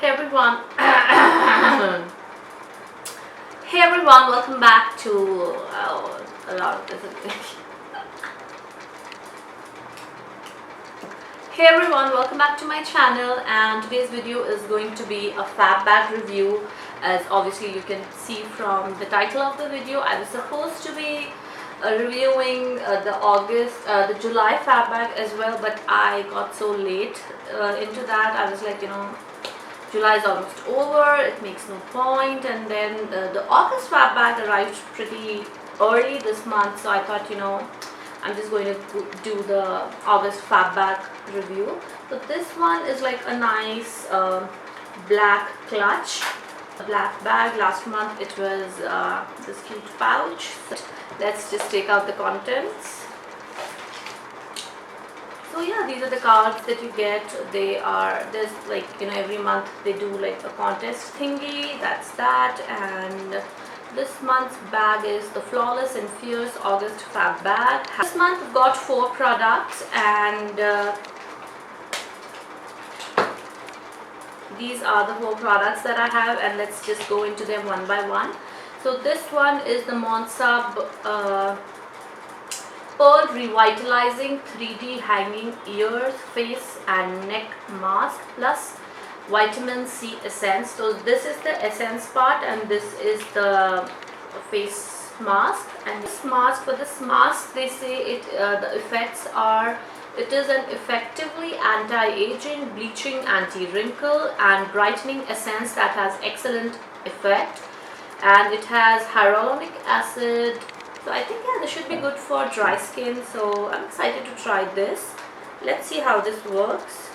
Hey everyone. Hey everyone, welcome back to a lot of this. Hey everyone, welcome back to my channel, and today's video is going to be a fab bag review. As obviously you can see from the title of the video, I was supposed to be reviewing the July fab bag as well, but I got so late into that. I was like, July is almost over, it makes no point. And then the August fab bag arrived pretty early this month, so I thought, I'm just going to do the August fab bag review. So this one is like a nice black clutch, a black bag. Last month it was this cute pouch. So let's just take out the contents. So yeah, these are the cards that you get. There's like, every month they do like a contest thingy. That's that. And this month's bag is the Flawless and Fierce August Fab Bag. This month we've got 4 products, and these are the 4 products that I have, and let's just go into them one by one. So this one is the Monsub Pearl Revitalizing 3D Hanging Ears, Face and Neck Mask plus Vitamin C Essence. So this is the essence part, and this is the face mask. And this mask, for this mask, they say the effects are, it is an effectively anti-aging, bleaching, anti-wrinkle and brightening essence that has excellent effect, and it has hyaluronic acid. So I think, yeah, this should be good for dry skin, so I'm excited to try this. Let's see how this works.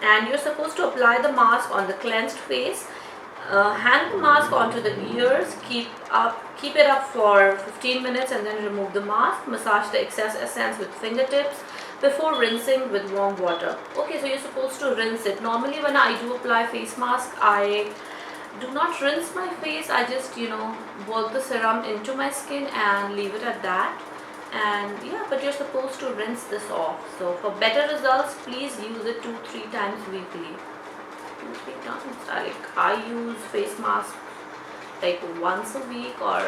And you're supposed to apply the mask on the cleansed face, hang the mask onto the ears, keep it up for 15 minutes and then remove the mask. Massage the excess essence with fingertips before rinsing with warm water. Okay, so you're supposed to rinse it. Normally when I do apply face mask, I do not rinse my face. I just work the serum into my skin and leave it at that. And yeah, but you're supposed to rinse this off. So for better results, please use it 2-3 times weekly. 2-3 times. I use face mask like once a week, or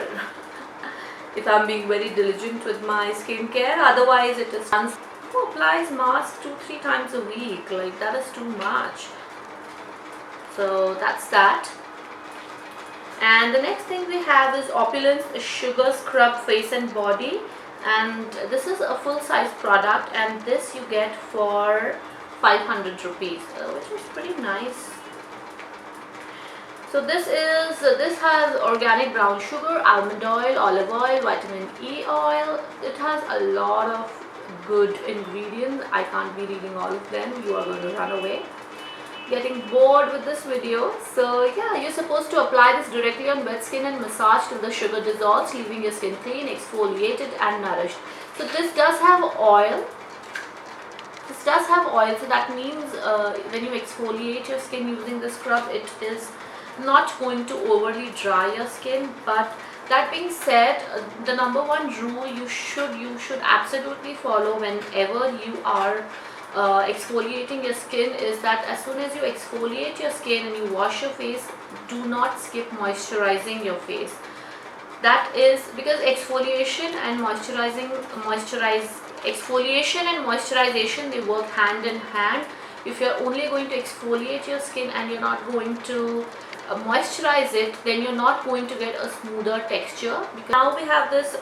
if I'm being very diligent with my skincare. Otherwise it is once. Who applies mask 2-3 times a week? Like, that is too much. So that's that. And the next thing we have is Opulence Sugar Scrub Face and Body, and this is a full size product, and this you get for 500 rupees, which is pretty nice. So this has organic brown sugar, almond oil, olive oil, vitamin E oil. It has a lot of good ingredients. I can't be reading all of them, you are going to run away getting bored with this video. So yeah, you're supposed to apply this directly on wet skin and massage till the sugar dissolves, leaving your skin clean, exfoliated and nourished. So this does have oil. So that means when you exfoliate your skin using this scrub, it is not going to overly dry your skin. But that being said, the number one rule you should absolutely follow whenever you are exfoliating your skin is that as soon as you exfoliate your skin and you wash your face, do not skip moisturizing your face. That is because exfoliation and moisturization, they work hand in hand. If you're only going to exfoliate your skin and you're not going to moisturize it, then you're not going to get a smoother texture. Because now we have this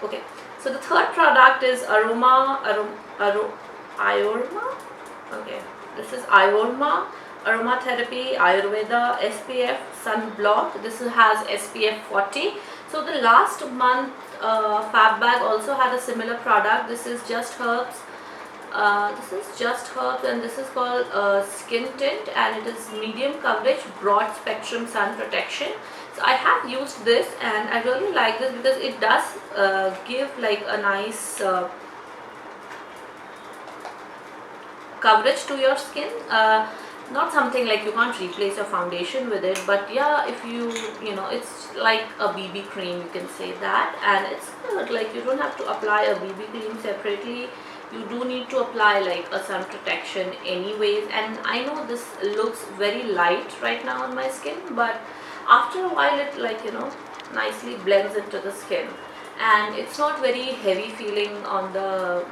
okay, so the third product is Iorma. Okay, this is Iorma Aromatherapy Ayurveda SPF Sunblock. This has SPF 40. So the last month fab bag also had a similar product. This is Just Herbs. And this is called Skin Tint, and it is medium coverage, broad spectrum sun protection. So I have used this and I really like this because it does give like a nice coverage to your skin. Not something like you can't replace your foundation with it, but yeah, if it's like a BB cream, you can say that, and it's good. Like, you don't have to apply a BB cream separately. you do need to apply like a sun protection anyways. And I know this looks very light right now on my skin, but after a while it, like, you know, nicely blends into the skin, and it's not very heavy feeling on the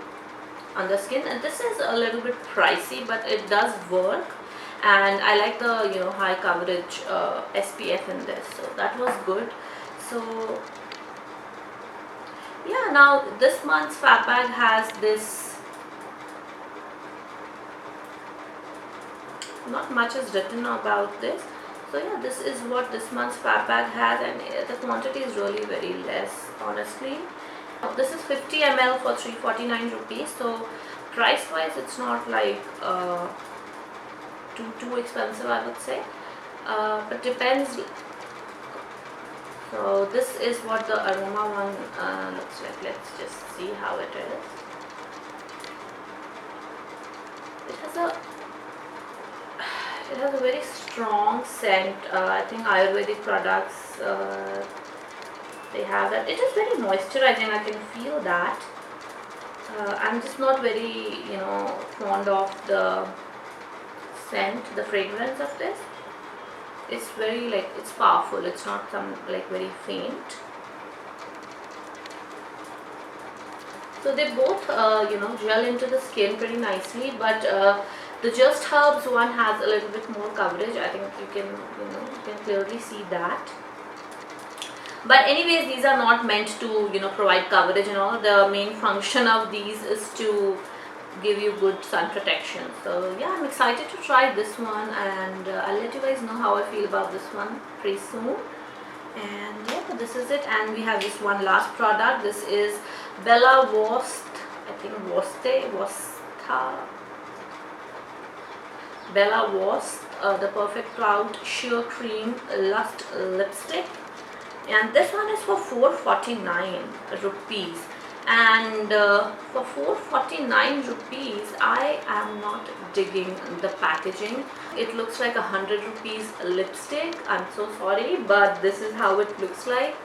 skin. And this is a little bit pricey, but it does work, and I like the, you know, high coverage SPF in this, so that was good. So yeah, now this month's Fab Bag has this, not much is written about this. So yeah, this is what this month's Fab Bag has, and the quantity is really very less, honestly. This is 50 ml for 349 rupees, so price wise it's not like too expensive, I would say, but depends. So this is what the Aroma one looks like. Let's just see how it is. It has a very strong scent. I think Ayurvedic products, they have that. It is very moisturizing, I can feel that. I'm just not very, you know, fond of the scent, the fragrance of this. It's very, like, it's powerful, it's not some like very faint. So they both you know, gel into the skin pretty nicely, but the Just Herbs one has a little bit more coverage. I think you can, you know, you can clearly see that. But anyways, these are not meant to, you know, provide coverage and all. The main function of these is to give you good sun protection. So yeah, I'm excited to try this one, and I'll let you guys know how I feel about this one pretty soon. And yeah, this is it. And we have this one last product. This is Bella Vost, I think Bella Vost, the Perfect Cloud Sheer Cream Lust Lipstick, and this one is for 449 rupees. And for 449 rupees, I am not digging the packaging. It looks like 100 rupees lipstick. I'm so sorry, but this is how it looks like.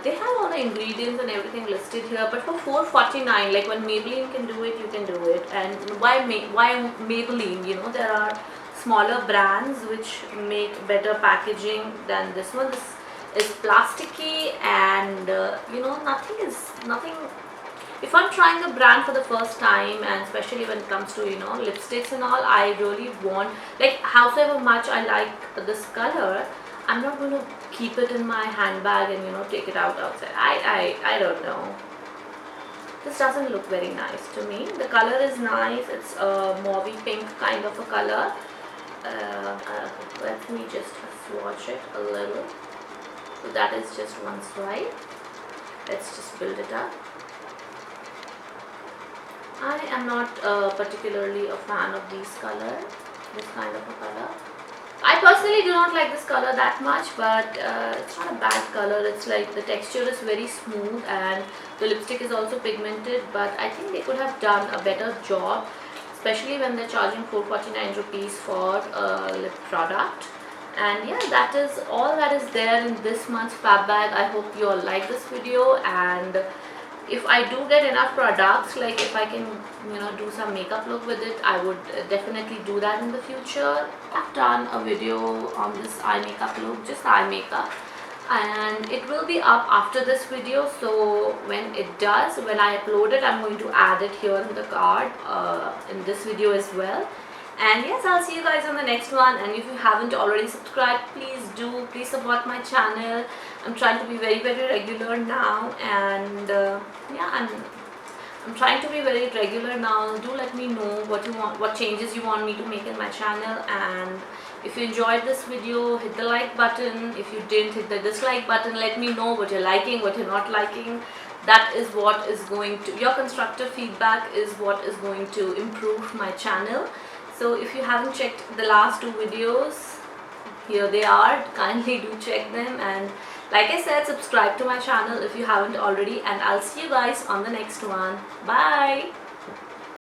They have all the ingredients and everything listed here, but for 449, like when Maybelline can do it, you can do it. And why Maybelline? You know, there are smaller brands which make better packaging than this one. This is plasticky, and you know, nothing. If I'm trying a brand for the first time, and especially when it comes to, you know, lipsticks and all, I really want, like, however much I like this color, I'm not going to keep it in my handbag and, you know, take it out outside. I don't know. This doesn't look very nice to me. The color is nice. It's a mauvey pink kind of a color. Let me just swatch it a little. So that is just one swipe. Let's just build it up. I am not particularly a fan of these colors, this kind of a color. I personally do not like this color that much, but it's not a bad color. It's like the texture is very smooth and the lipstick is also pigmented, but I think they could have done a better job, especially when they're charging 449 rupees for a lip product. And yeah, that is all that is there in this month's Fab Bag. I hope you all like this video, and if I do get enough products, like if I can, you know, do some makeup look with it, I would definitely do that in the future. I've done a video on this eye makeup look, just eye makeup, and it will be up after this video. So when it does, when I upload it, I'm going to add it here in the card in this video as well. And yes, I'll see you guys on the next one. And if you haven't already subscribed, please do. Please support my channel. I'm trying to be very regular now, and yeah, I'm trying to be very regular now. Do let me know what you want, what changes you want me to make in my channel. And if you enjoyed this video, hit the like button. If you didn't, hit the dislike button. Let me know what you're liking, what you're not liking. That is what is going to, your constructive feedback is what is going to improve my channel. So if you haven't checked the last two videos, here they are. Kindly do check them, and like I said, subscribe to my channel if you haven't already, and I'll see you guys on the next one. Bye.